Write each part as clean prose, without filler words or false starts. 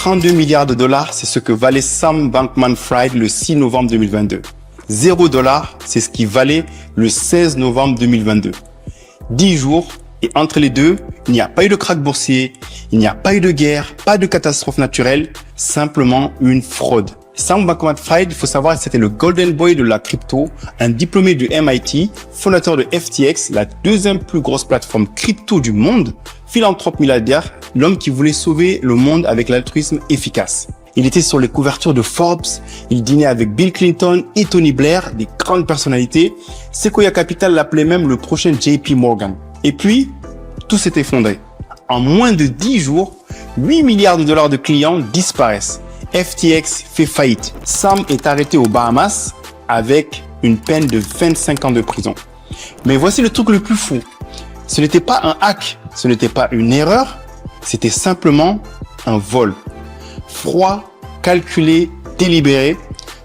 32 milliards de dollars, c'est ce que valait Sam Bankman-Fried le 6 novembre 2022. 0 $, c'est ce qui valait le 16 novembre 2022. 10 jours, et entre les deux, il n'y a pas eu de krach boursier, il n'y a pas eu de guerre, pas de catastrophe naturelle, simplement une fraude. Sam Bankman-Fried, il faut savoir, c'était le golden boy de la crypto, un diplômé du MIT, fondateur de FTX, la deuxième plus grosse plateforme crypto du monde, philanthrope milliardaire, l'homme qui voulait sauver le monde avec l'altruisme efficace. Il était sur les couvertures de Forbes, il dînait avec Bill Clinton et Tony Blair, des grandes personnalités. Sequoia Capital l'appelait même le prochain JP Morgan. Et puis, tout s'est effondré. En moins de 10 jours, 8 milliards de dollars de clients disparaissent. FTX fait faillite. Sam est arrêté aux Bahamas avec une peine de 25 ans de prison. Mais voici le truc le plus fou. Ce n'était pas un hack, ce n'était pas une erreur, c'était simplement un vol. Froid, calculé, délibéré,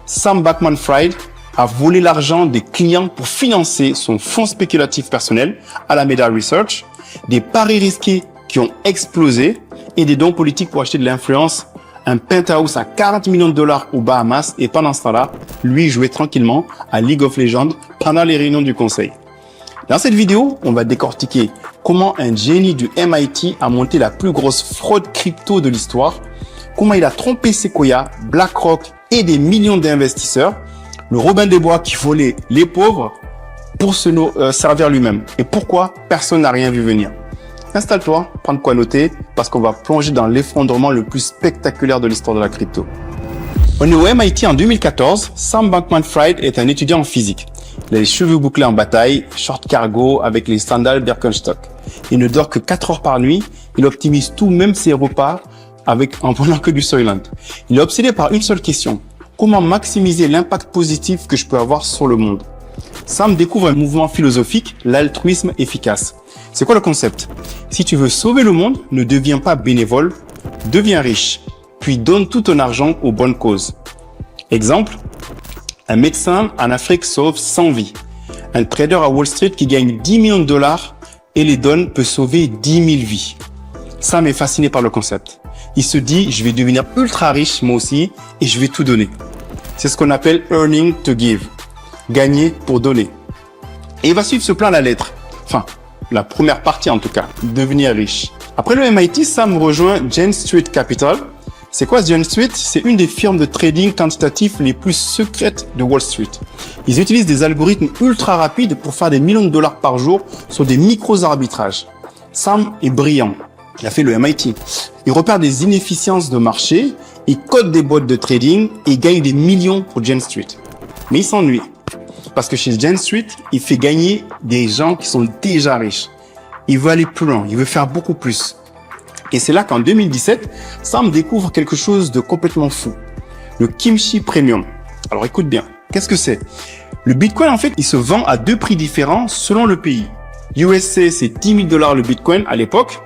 Sam Bankman-Fried a volé l'argent des clients pour financer son fonds spéculatif personnel, Alameda Research, des paris risqués qui ont explosé et des dons politiques pour acheter de l'influence, un penthouse à 40 millions de dollars aux Bahamas, et pendant ce temps-là, lui jouait tranquillement à League of Legends pendant les réunions du conseil. Dans cette vidéo, on va décortiquer comment un génie du MIT a monté la plus grosse fraude crypto de l'histoire, comment il a trompé Sequoia, BlackRock et des millions d'investisseurs, le Robin des Bois qui volait les pauvres pour se servir lui-même, et pourquoi personne n'a rien vu venir. Installe-toi, prends de quoi noter, parce qu'on va plonger dans l'effondrement le plus spectaculaire de l'histoire de la crypto. On est au MIT en 2014, Sam Bankman-Fried est un étudiant en physique. Il a les cheveux bouclés en bataille, short cargo avec les sandales Birkenstock. Il ne dort que 4 heures par nuit, il optimise tout, même ses repas, en prenant que du Soylent. Il est obsédé par une seule question: comment maximiser l'impact positif que je peux avoir sur le monde? Sam découvre un mouvement philosophique, l'altruisme efficace. C'est quoi le concept? Si tu veux sauver le monde, ne deviens pas bénévole, deviens riche, puis donne tout ton argent aux bonnes causes. Exemple, un médecin en Afrique sauve 100 vies. Un trader à Wall Street qui gagne 10 millions de dollars et les donne peut sauver 10 000 vies. Sam est fasciné par le concept. Il se dit, je vais devenir ultra riche moi aussi et je vais tout donner. C'est ce qu'on appelle earning to give. Gagner pour donner. Et il va suivre ce plan à la lettre. Enfin, la première partie en tout cas, devenir riche. Après le MIT, Sam rejoint Jane Street Capital. C'est quoi Jane Street? C'est une des firmes de trading quantitatif les plus secrètes de Wall Street. Ils utilisent des algorithmes ultra rapides pour faire des millions de dollars par jour sur des micros arbitrages. Sam est brillant. Il a fait le MIT. Il repère des inefficiences de marché, il code des bots de trading et il gagne des millions pour Jane Street. Mais il s'ennuie. Parce que chez Jane Street, il fait gagner des gens qui sont déjà riches. Il veut aller plus loin, il veut faire beaucoup plus. Et c'est là qu'en 2017, Sam découvre quelque chose de complètement fou. Le Kimchi Premium. Alors écoute bien, qu'est-ce que c'est? Le Bitcoin, en fait, il se vend à deux prix différents selon le pays. USC, c'est 10 000 $ le Bitcoin à l'époque.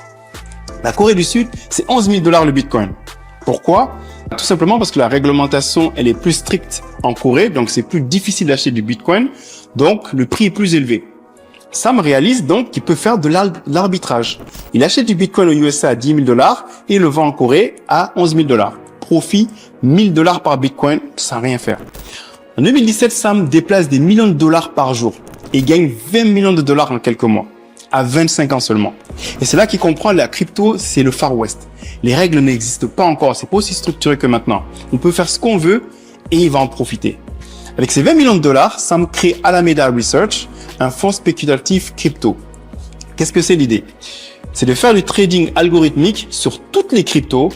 La Corée du Sud, c'est 11 000 $ le Bitcoin. Pourquoi? Tout simplement parce que la réglementation, elle est plus stricte en Corée, donc c'est plus difficile d'acheter du Bitcoin, donc le prix est plus élevé. Sam réalise donc qu'il peut faire de l'arbitrage. Il achète du Bitcoin aux USA à 10 000 $ et le vend en Corée à 11 000 $. Profit 1 000 $ par Bitcoin sans rien faire. En 2017, Sam déplace des millions de dollars par jour et gagne 20 millions de dollars en quelques mois, à 25 ans seulement. Et c'est là qu'il comprend la crypto, c'est le Far West. Les règles n'existent pas encore, c'est pas aussi structuré que maintenant. On peut faire ce qu'on veut et il va en profiter. Avec ses 20 millions de dollars, Sam crée Alameda Research, un fonds spéculatif crypto. Qu'est-ce que c'est l'idée? C'est de faire du trading algorithmique sur toutes les cryptos,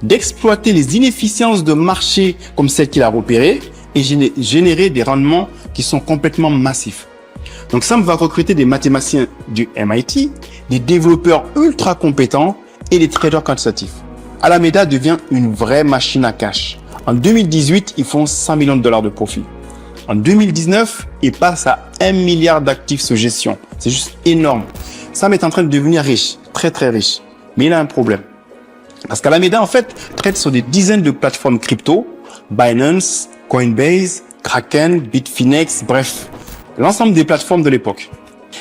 d'exploiter les inefficiences de marché comme celles qu'il a repérées et générer des rendements qui sont complètement massifs. Donc Sam va recruter des mathématiciens du MIT, des développeurs ultra compétents et des traders quantitatifs. Alameda devient une vraie machine à cash. En 2018, ils font 100 millions de dollars de profit. En 2019, ils passent à 1 milliard d'actifs sous gestion. C'est juste énorme. Sam est en train de devenir riche, très très riche. Mais il a un problème. Parce qu'Alameda, en fait, traite sur des dizaines de plateformes crypto, Binance, Coinbase, Kraken, Bitfinex, bref, l'ensemble des plateformes de l'époque.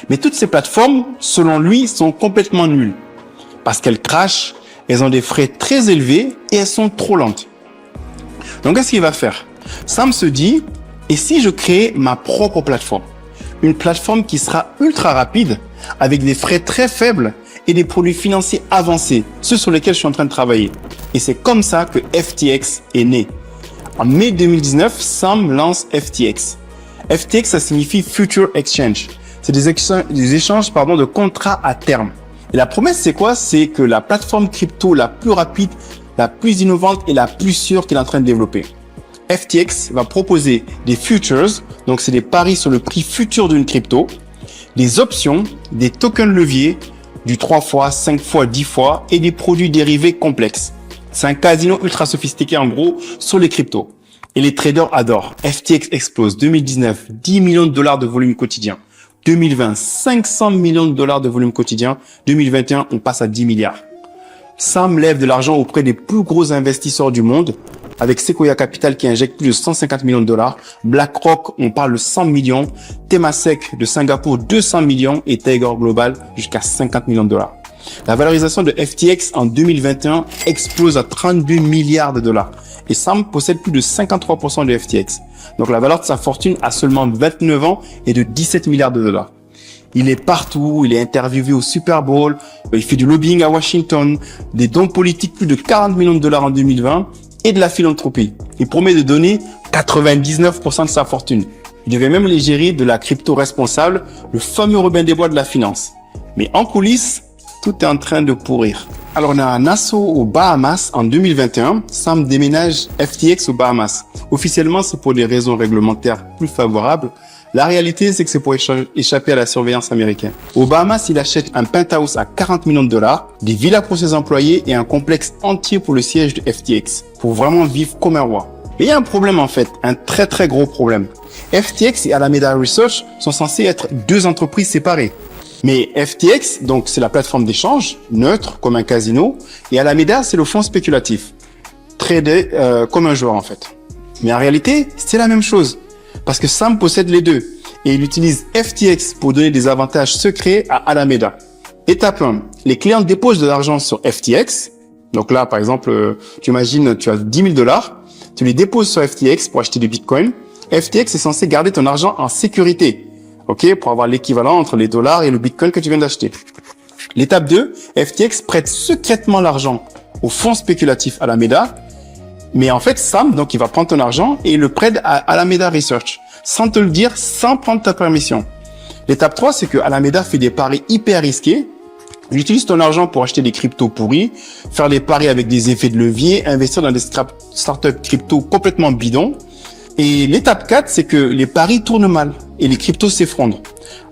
Mais toutes ces plateformes, selon lui, sont complètement nulles. Parce qu'elles crashent, elles ont des frais très élevés et elles sont trop lentes. Donc, qu'est-ce qu'il va faire? Sam se dit, et si je crée ma propre plateforme? Une plateforme qui sera ultra rapide, avec des frais très faibles et des produits financiers avancés, ceux sur lesquels je suis en train de travailler. Et c'est comme ça que FTX est né. En mai 2019, Sam lance FTX. FTX, ça signifie Future Exchange. C'est des échanges de contrats à terme. Et la promesse, c'est quoi? C'est que la plateforme crypto la plus rapide, la plus innovante et la plus sûre qu'il est en train de développer. FTX va proposer des futures, donc c'est des paris sur le prix futur d'une crypto, des options, des tokens leviers, du 3 fois, 5 fois, 10 fois et des produits dérivés complexes. C'est un casino ultra sophistiqué en gros sur les cryptos. Et les traders adorent. FTX explose. 2019, 10 millions de dollars de volume quotidien. 2020, 500 millions de dollars de volume quotidien. 2021, on passe à 10 milliards. Sam lève de l'argent auprès des plus gros investisseurs du monde, avec Sequoia Capital qui injecte plus de 150 millions de dollars, BlackRock, on parle de 100 millions, Temasek de Singapour, 200 millions et Tiger Global jusqu'à 50 millions de dollars. La valorisation de FTX en 2021 explose à 32 milliards de dollars et Sam possède plus de 53% de FTX. Donc la valeur de sa fortune à seulement 29 ans est de 17 milliards de dollars. Il est partout, il est interviewé au Super Bowl, il fait du lobbying à Washington, des dons politiques plus de 40 millions de dollars en 2020 et de la philanthropie. Il promet de donner 99% de sa fortune. Il devait même l'égérie de la crypto responsable, le fameux Robin des Bois de la finance. Mais en coulisses, tout est en train de pourrir. Alors on a Nassau aux Bahamas en 2021. Sam déménage FTX aux Bahamas. Officiellement, c'est pour des raisons réglementaires plus favorables. La réalité, c'est que c'est pour échapper à la surveillance américaine. Aux Bahamas, il achète un penthouse à 40 millions de dollars, des villas pour ses employés et un complexe entier pour le siège de FTX, pour vraiment vivre comme un roi. Mais il y a un problème en fait, un très très gros problème. FTX et Alameda Research sont censés être deux entreprises séparées. Mais FTX, donc c'est la plateforme d'échange, neutre comme un casino, et Alameda, c'est le fonds spéculatif, tradé comme un joueur en fait. Mais en réalité, c'est la même chose. Parce que Sam possède les deux et il utilise FTX pour donner des avantages secrets à Alameda. Étape 1, les clients déposent de l'argent sur FTX. Donc là, par exemple, tu imagines, tu as 10 000 dollars, tu les déposes sur FTX pour acheter du Bitcoin. FTX est censé garder ton argent en sécurité, ok, pour avoir l'équivalent entre les dollars et le Bitcoin que tu viens d'acheter. L'étape 2, FTX prête secrètement l'argent au fonds spéculatif Alameda. Mais en fait, Sam, donc, il va prendre ton argent et il le prête à Alameda Research, sans te le dire, sans prendre ta permission. L'étape 3, c'est que Alameda fait des paris hyper risqués. Il utilise ton argent pour acheter des cryptos pourris, faire des paris avec des effets de levier, investir dans des startups crypto complètement bidons. Et l'étape 4, c'est que les paris tournent mal et les cryptos s'effondrent.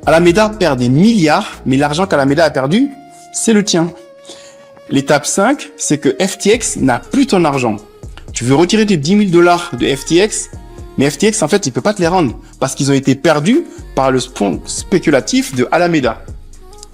Alameda perd des milliards, mais l'argent qu'Alameda a perdu, c'est le tien. L'étape 5, c'est que FTX n'a plus ton argent. Tu veux retirer tes 10 000 dollars de FTX, mais FTX, en fait, il peut pas te les rendre parce qu'ils ont été perdus par le fonds spéculatif de Alameda.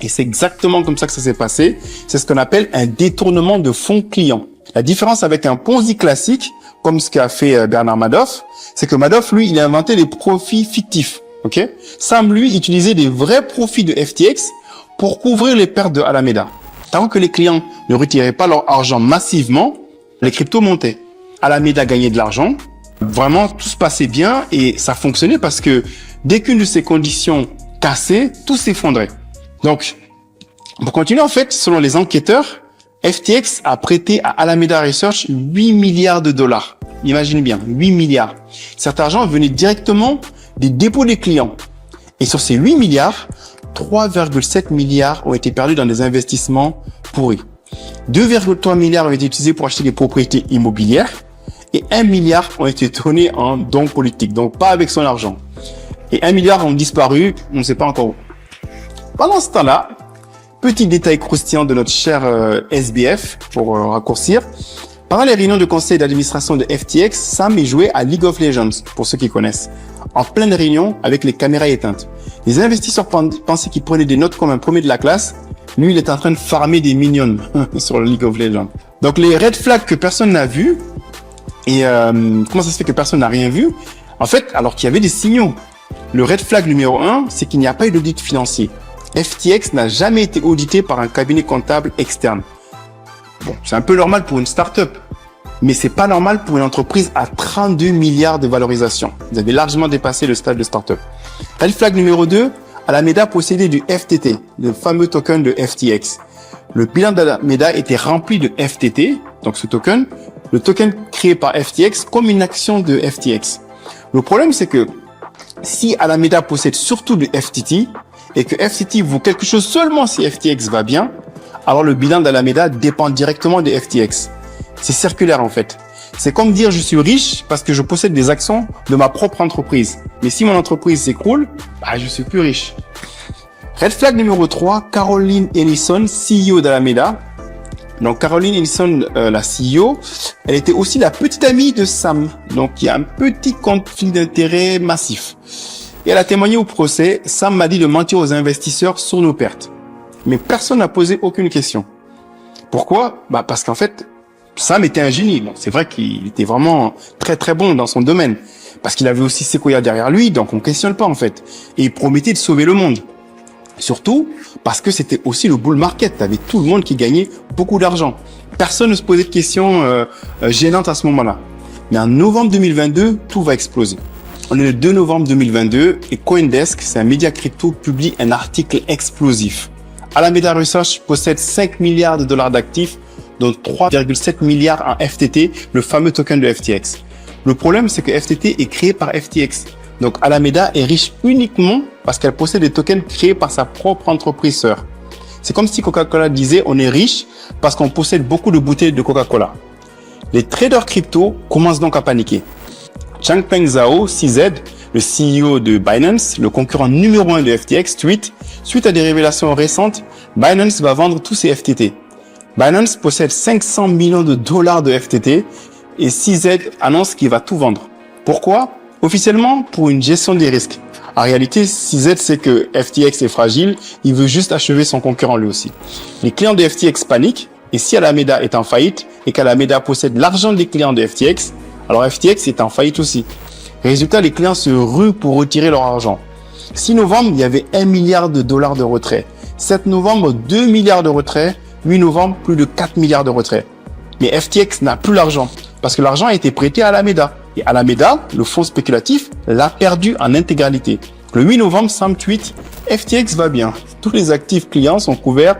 Et c'est exactement comme ça que ça s'est passé. C'est ce qu'on appelle un détournement de fonds clients. La différence avec un Ponzi classique, comme ce qu'a fait Bernard Madoff, c'est que Madoff, lui, il a inventé des profits fictifs. Ok? Sam, lui, utilisait des vrais profits de FTX pour couvrir les pertes de Alameda. Tant que les clients ne retiraient pas leur argent massivement, les cryptos montaient. Alameda gagnait de l'argent. Vraiment, tout se passait bien et ça fonctionnait parce que dès qu'une de ces conditions cassait, tout s'effondrait. Donc, pour continuer, en fait, selon les enquêteurs, FTX a prêté à Alameda Research 8 milliards de dollars. Imagine bien, 8 milliards. Cet argent venait directement des dépôts des clients. Et sur ces 8 milliards, 3,7 milliards ont été perdus dans des investissements pourris. 2,3 milliards ont été utilisés pour acheter des propriétés immobilières et 1 milliard ont été donnés en dons politiques, donc pas avec son argent. Et 1 milliard ont disparu, on ne sait pas encore où. Pendant ce temps-là, petit détail croustillant de notre cher SBF, pour raccourcir, pendant les réunions de conseil d'administration de FTX, Sam est joué à League of Legends, pour ceux qui connaissent, en pleine réunion avec les caméras éteintes. Les investisseurs pensaient qu'il prenait des notes comme un premier de la classe. Lui, il est en train de farmer des minions sur le League of Legends. Donc, les red flags que personne n'a vus, et comment ça se fait que personne n'a rien vu? En fait, alors qu'il y avait des signaux. Le red flag numéro 1, c'est qu'il n'y a pas eu d'audit financier. FTX n'a jamais été audité par un cabinet comptable externe. Bon, c'est un peu normal pour une start-up, mais c'est pas normal pour une entreprise à 32 milliards de valorisation. Vous avez largement dépassé le stade de start-up. Red flag numéro 2, Alameda possédait du FTT, le fameux token de FTX. Le bilan d'Alameda était rempli de FTT, donc ce token, le token créé par FTX comme une action de FTX. Le problème, c'est que si Alameda possède surtout du FTT et que FTT vaut quelque chose seulement si FTX va bien, alors le bilan d'Alameda dépend directement de FTX. C'est circulaire en fait. C'est comme dire je suis riche parce que je possède des actions de ma propre entreprise. Mais si mon entreprise s'écroule, je suis plus riche. Red flag numéro 3, Caroline Ellison, CEO d'Alameda. Donc Caroline Ellison, la CEO, elle était aussi la petite amie de Sam. Donc il y a un petit conflit d'intérêt massif. Et elle a témoigné au procès. Sam m'a dit de mentir aux investisseurs sur nos pertes. Mais personne n'a posé aucune question. Pourquoi? Parce qu'en fait, Sam était un génie. Bon, c'est vrai qu'il était vraiment très très bon dans son domaine. Parce qu'il avait aussi Sequoia derrière lui, donc on questionne pas en fait. Et il promettait de sauver le monde. Surtout parce que c'était aussi le bull market. T'avais tout le monde qui gagnait beaucoup d'argent. Personne ne se posait de questions gênantes à ce moment-là. Mais en novembre 2022, tout va exploser. On est le 2 novembre 2022 et CoinDesk, c'est un média crypto, publie un article explosif. Alameda Research possède 5 milliards de dollars d'actifs, dont 3,7 milliards en FTT, le fameux token de FTX. Le problème, c'est que FTT est créé par FTX. Donc Alameda est riche uniquement parce qu'elle possède des tokens créés par sa propre entreprise sœur. C'est comme si Coca-Cola disait on est riche parce qu'on possède beaucoup de bouteilles de Coca-Cola. Les traders crypto commencent donc à paniquer. Changpeng Zhao, CZ, le CEO de Binance, le concurrent numéro 1 de FTX, tweet « Suite à des révélations récentes, Binance va vendre tous ses FTT. Binance possède 500 millions de dollars de FTT et CZ annonce qu'il va tout vendre. Pourquoi ? Officiellement, pour une gestion des risques. En réalité, CZ sait que FTX est fragile, il veut juste achever son concurrent lui aussi. Les clients de FTX paniquent, et si Alameda est en faillite, et qu'Alameda possède l'argent des clients de FTX, alors FTX est en faillite aussi. Résultat, les clients se ruent pour retirer leur argent. 6 novembre, il y avait 1 milliard de dollars de retrait. 7 novembre, 2 milliards de retrait. 8 novembre, plus de 4 milliards de retrait. Mais FTX n'a plus l'argent, parce que l'argent a été prêté à Alameda. Et Alameda, le fonds spéculatif, l'a perdu en intégralité. Le 8 novembre, Sam tweet « FTX va bien. Tous les actifs clients sont couverts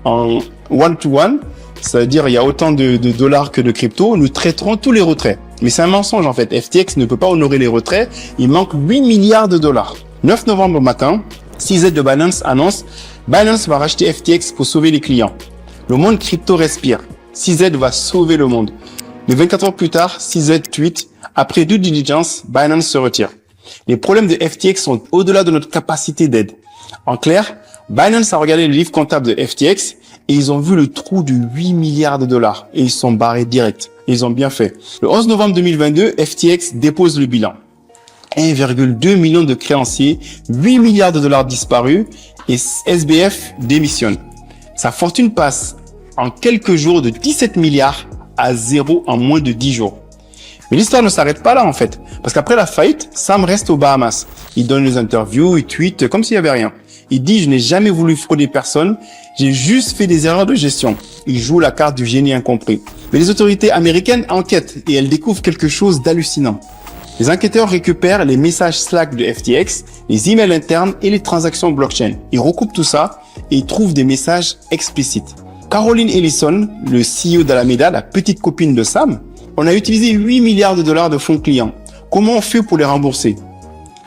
en one-to-one, c'est-à-dire il y a autant de dollars que de crypto. Nous traiterons tous les retraits. » Mais c'est un mensonge en fait. FTX ne peut pas honorer les retraits. Il manque 8 milliards de dollars. 9 novembre matin, CZ de Binance annonce « Binance va racheter FTX pour sauver les clients. » Le monde crypto respire. CZ va sauver le monde. Mais 24 heures plus tard, CZ tweet « Après due diligence, Binance se retire. » Les problèmes de FTX sont au-delà de notre capacité d'aide. En clair, Binance a regardé le livre comptable de FTX et ils ont vu le trou de 8 milliards de dollars et ils sont barrés direct. Ils ont bien fait. Le 11 novembre 2022, FTX dépose le bilan. 1,2 million de créanciers, 8 milliards de dollars disparus et SBF démissionne. Sa fortune passe en quelques jours de 17 milliards à 0 en moins de 10 jours. Mais l'histoire ne s'arrête pas là en fait. Parce qu'après la faillite, Sam reste aux Bahamas. Il donne des interviews, il tweet comme s'il n'y avait rien. Il dit « Je n'ai jamais voulu frauder personne, j'ai juste fait des erreurs de gestion. » Il joue la carte du génie incompris. Mais les autorités américaines enquêtent et elles découvrent quelque chose d'hallucinant. Les enquêteurs récupèrent les messages Slack de FTX, les emails internes et les transactions blockchain. Ils recoupent tout ça et ils trouvent des messages explicites. Caroline Ellison, le CEO d'Alameda, la petite copine de Sam, on a utilisé 8 milliards de dollars de fonds clients. Comment on fait pour les rembourser?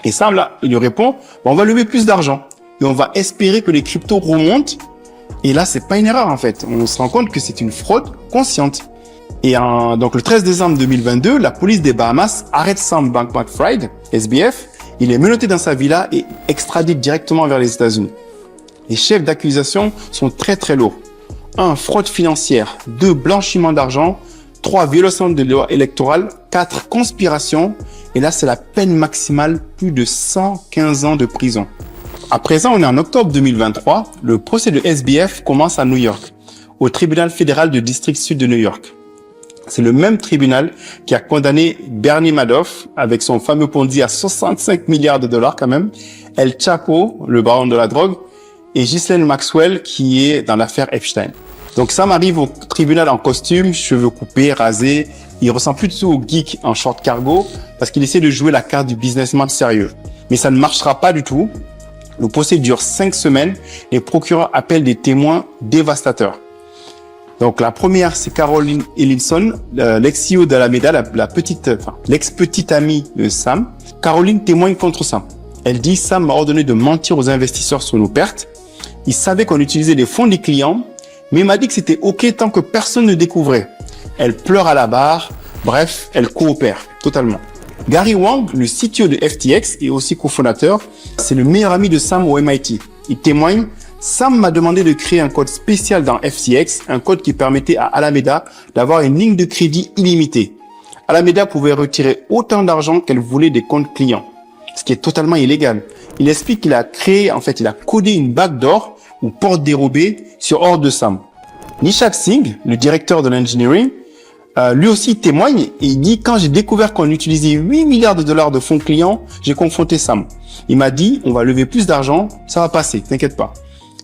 Et Sam, là, il lui répond, on va lever plus d'argent et on va espérer que les cryptos remontent. Et là, c'est pas une erreur en fait. On se rend compte que c'est une fraude consciente. Et donc le 13 décembre 2022, la police des Bahamas arrête Sam Bankman-Fried, SBF. Il est menotté dans sa villa et extradé directement vers les États-Unis. Les chefs d'accusation sont très très lourds. 1. Fraude financière. 2. Blanchiment d'argent. 3. Violation de loi électorale. 4. Conspiration. Et là, c'est la peine maximale, plus de 115 ans de prison. À présent, on est en octobre 2023. Le procès de SBF commence à New York, au tribunal fédéral du district sud de New York. C'est le même tribunal qui a condamné Bernie Madoff avec son fameux Ponzi à 65 milliards de dollars quand même, El Chapo, le baron de la drogue, et Ghislaine Maxwell qui est dans l'affaire Epstein. Donc Sam arrive au tribunal en costume, cheveux coupés, rasés. Il ressemble plutôt au geek en short cargo parce qu'il essaie de jouer la carte du businessman sérieux. Mais ça ne marchera pas du tout. Le procès dure 5 semaines. Les procureurs appellent des témoins dévastateurs. Donc la première, c'est Caroline Ellinson, l'ex-CEO d'Alameda, l'ex-petite amie de Sam. Caroline témoigne contre Sam. Elle dit « Sam m'a ordonné de mentir aux investisseurs sur nos pertes. Il savait qu'on utilisait les fonds des clients, mais il m'a dit que c'était OK tant que personne ne découvrait. » Elle pleure à la barre. Bref, elle coopère totalement. Gary Wang, le CTO de FTX et aussi cofondateur, c'est le meilleur ami de Sam au MIT. Il témoigne « Sam m'a demandé de créer un code spécial dans FTX, un code qui permettait à Alameda d'avoir une ligne de crédit illimitée. Alameda pouvait retirer autant d'argent qu'elle voulait des comptes clients, ce qui est totalement illégal. Il explique qu'il a codé une backdoor ou porte dérobée sur ordre de Sam. Nishad Singh, le directeur de l'engineering, lui aussi témoigne et il dit « Quand j'ai découvert qu'on utilisait 8 milliards de dollars de fonds clients, j'ai confronté Sam. Il m'a dit « On va lever plus d'argent, ça va passer, t'inquiète pas. »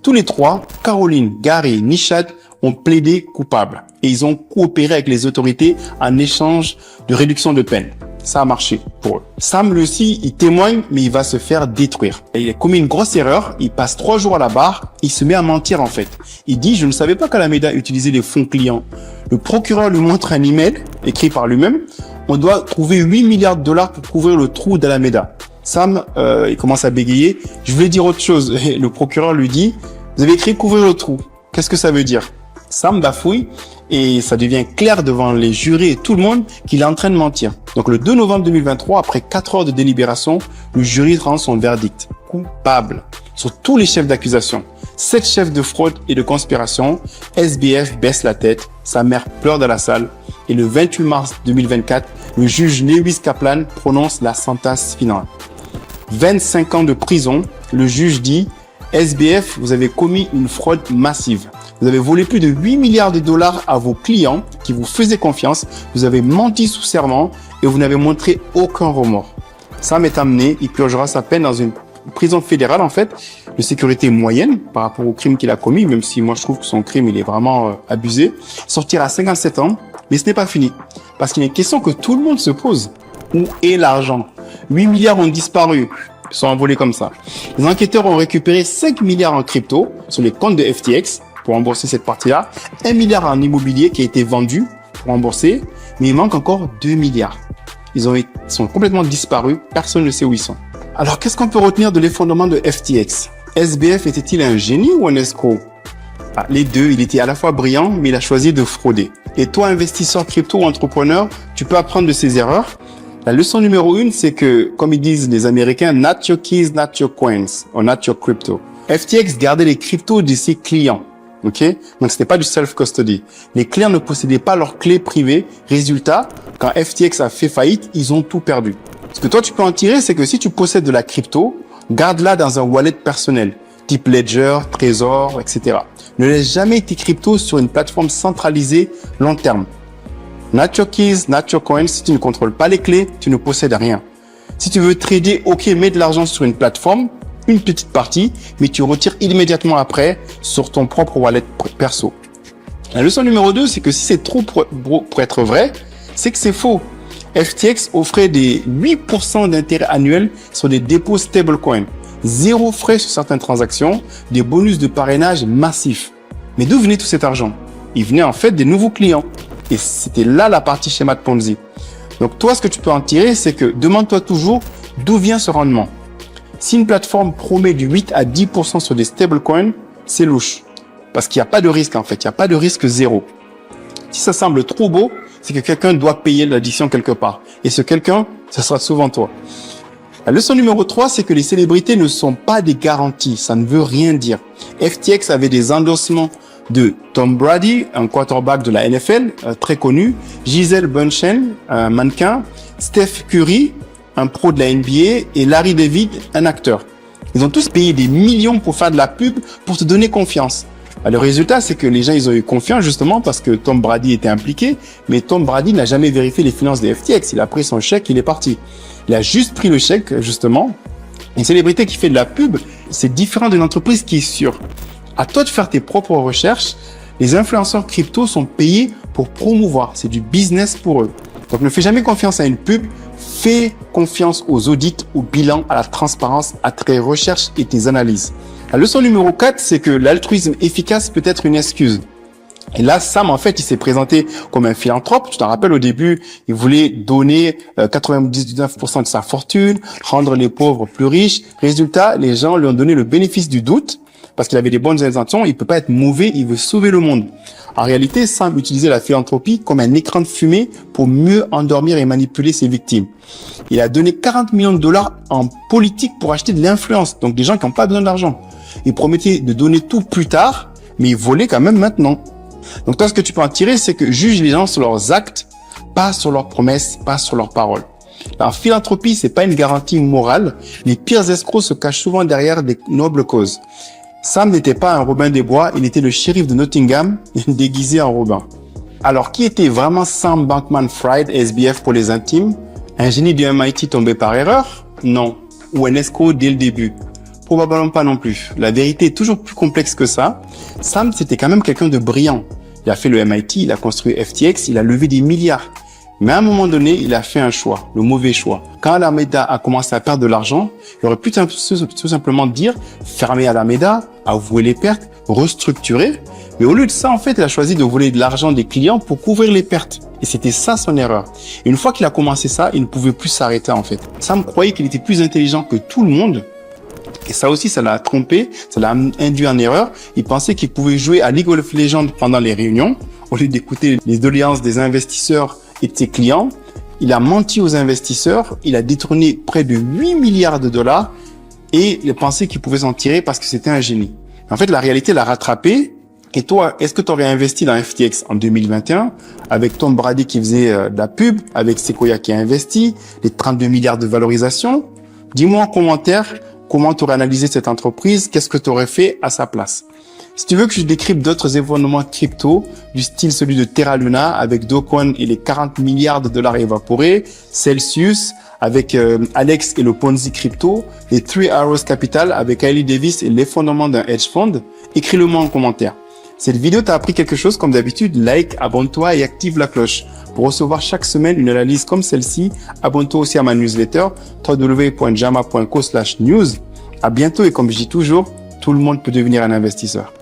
Tous les trois, Caroline, Gary et Nishad, ont plaidé coupables et ils ont coopéré avec les autorités en échange de réduction de peine. Ça a marché pour eux. Sam, lui aussi, il témoigne, mais il va se faire détruire. Et il a commis une grosse erreur. Il passe 3 jours à la barre. Il se met à mentir, en fait. Il dit, je ne savais pas qu'Alameda utilisait les fonds clients. Le procureur lui montre un email écrit par lui-même. On doit trouver 8 milliards de dollars pour couvrir le trou d'Alameda. Sam, il commence à bégayer. Je voulais dire autre chose. Et le procureur lui dit, vous avez écrit couvrir le trou. Qu'est-ce que ça veut dire? Sam bafouille et ça devient clair devant les jurés et tout le monde qu'il est en train de mentir. Donc le 2 novembre 2023, après 4 heures de délibération, le jury rend son verdict. Coupable sur tous les chefs d'accusation. 7 chefs de fraude et de conspiration. SBF baisse la tête, sa mère pleure dans la salle et le 28 mars 2024, le juge Lewis Kaplan prononce la sentence finale. 25 ans de prison, le juge dit « SBF, vous avez commis une fraude massive. Vous avez volé plus de 8 milliards de dollars à vos clients qui vous faisaient confiance. Vous avez menti sous serment et vous n'avez montré aucun remords. » Sam est amené, il purgera sa peine dans une prison fédérale en fait, de sécurité moyenne par rapport au crime qu'il a commis, même si moi je trouve que son crime il est vraiment abusé. Sortira à 57 ans, mais ce n'est pas fini. Parce qu'il y a une question que tout le monde se pose. Où est l'argent? 8 milliards ont disparu. Ils sont envolés comme ça. Les enquêteurs ont récupéré 5 milliards en crypto sur les comptes de FTX pour rembourser cette partie-là. 1 milliard en immobilier qui a été vendu pour rembourser. Mais il manque encore 2 milliards. Ils sont complètement disparus. Personne ne sait où ils sont. Alors, qu'est-ce qu'on peut retenir de l'effondrement de FTX? SBF était-il un génie ou un escroc? Les deux, il était à la fois brillant, mais il a choisi de frauder. Et toi, investisseur crypto ou entrepreneur, tu peux apprendre de ses erreurs. La leçon numéro 1, c'est que, comme ils disent les Américains, not your keys, not your coins, or not your crypto. FTX gardait les cryptos de ses clients. Ok? Donc, c'était pas du self-custody. Les clients ne possédaient pas leurs clés privées. Résultat, quand FTX a fait faillite, ils ont tout perdu. Ce que toi, tu peux en tirer, c'est que si tu possèdes de la crypto, garde-la dans un wallet personnel, type Ledger, Trésor, etc. Ne laisse jamais tes cryptos sur une plateforme centralisée long terme. Not your keys, not your coins. Si tu ne contrôles pas les clés, tu ne possèdes rien. Si tu veux trader, ok, mets de l'argent sur une plateforme, une petite partie, mais tu retires immédiatement après sur ton propre wallet perso. La leçon numéro 2, c'est que si c'est trop pour être vrai, c'est que c'est faux. FTX offrait des 8% d'intérêt annuel sur des dépôts stablecoin. 0 frais sur certaines transactions, des bonus de parrainage massifs. Mais d'où venait tout cet argent? Il venait en fait des nouveaux clients. Et c'était là la partie schéma de Ponzi. Donc toi, ce que tu peux en tirer, c'est que demande-toi toujours d'où vient ce rendement. Si une plateforme promet du 8 à 10% sur des stablecoins, c'est louche. Parce qu'il n'y a pas de risque en fait, il n'y a pas de risque zéro. Si ça semble trop beau, c'est que quelqu'un doit payer l'addition quelque part. Et ce quelqu'un, ce sera souvent toi. La leçon numéro 3, c'est que les célébrités ne sont pas des garanties. Ça ne veut rien dire. FTX avait des endossements de Tom Brady, un quarterback de la NFL très connu, Gisele Bündchen, un mannequin, Steph Curry, un pro de la NBA, et Larry David, un acteur. Ils ont tous payé des millions pour faire de la pub, pour te donner confiance. Le résultat, c'est que les gens, ils ont eu confiance justement parce que Tom Brady était impliqué, mais Tom Brady n'a jamais vérifié les finances des FTX. Il a pris son chèque, il est parti. Il a juste pris le chèque, justement. Une célébrité qui fait de la pub, c'est différent d'une entreprise qui est sûre. À toi de faire tes propres recherches. Les influenceurs crypto sont payés pour promouvoir. C'est du business pour eux. Donc, ne fais jamais confiance à une pub. Fais confiance aux audits, au bilan, à la transparence, à tes recherches et tes analyses. La leçon numéro 4, c'est que l'altruisme efficace peut être une excuse. Et là, Sam, en fait, il s'est présenté comme un philanthrope. Tu t'en rappelles, au début, il voulait donner 99% de sa fortune, rendre les pauvres plus riches. Résultat, les gens lui ont donné le bénéfice du doute parce qu'il avait des bonnes intentions. Il peut pas être mauvais, il veut sauver le monde. En réalité, Sam utilisait la philanthropie comme un écran de fumée pour mieux endormir et manipuler ses victimes. Il a donné 40 millions de dollars en politique pour acheter de l'influence. Donc, des gens qui n'ont pas besoin d'argent. Il promettait de donner tout plus tard, mais il volait quand même maintenant. Donc toi, ce que tu peux en tirer, c'est que juge les gens sur leurs actes, pas sur leurs promesses, pas sur leurs paroles. La philanthropie, c'est pas une garantie morale. Les pires escrocs se cachent souvent derrière des nobles causes. Sam n'était pas un Robin des Bois, il était le shérif de Nottingham, déguisé en Robin. Alors, qui était vraiment Sam Bankman-Fried, SBF pour les intimes? Un génie du MIT tombé par erreur? Non. Ou un escroc dès le début? Probablement pas non plus. La vérité est toujours plus complexe que ça. Sam, c'était quand même quelqu'un de brillant. Il a fait le MIT, il a construit FTX, il a levé des milliards. Mais à un moment donné, il a fait un choix, le mauvais choix. Quand Alameda a commencé à perdre de l'argent, il aurait pu tout simplement dire fermer Alameda, avouer les pertes, restructurer. Mais au lieu de ça, en fait, il a choisi de voler de l'argent des clients pour couvrir les pertes. Et c'était ça son erreur. Et une fois qu'il a commencé ça, il ne pouvait plus s'arrêter en fait. Sam croyait qu'il était plus intelligent que tout le monde. Et ça aussi, ça l'a trompé, ça l'a induit en erreur. Il pensait qu'il pouvait jouer à League of Legends pendant les réunions, au lieu d'écouter les doléances des investisseurs et de ses clients. Il a menti aux investisseurs, il a détourné près de 8 milliards de dollars et il pensait qu'il pouvait s'en tirer parce que c'était un génie. En fait, la réalité l'a rattrapé. Et toi, est-ce que tu aurais investi dans FTX en 2021 avec Tom Brady qui faisait de la pub, avec Sequoia qui a investi, les 32 milliards de valorisation? Dis-moi en commentaire comment tu aurais analysé cette entreprise, qu'est-ce que tu aurais fait à sa place. Si tu veux que je décrypte d'autres événements crypto, du style celui de Terra Luna avec Do Kwon et les 40 milliards de dollars évaporés, Celsius avec Alex et le Ponzi crypto, les Three Arrows Capital avec Hailey Davis et l'effondrement d'un hedge fund, écris-le-moi en commentaire. Cette vidéo t'a appris quelque chose, comme d'habitude, like, abonne-toi et active la cloche. Pour recevoir chaque semaine une analyse comme celle-ci, abonne-toi aussi à ma newsletter www.jama.co/news. À bientôt et comme je dis toujours, tout le monde peut devenir un investisseur.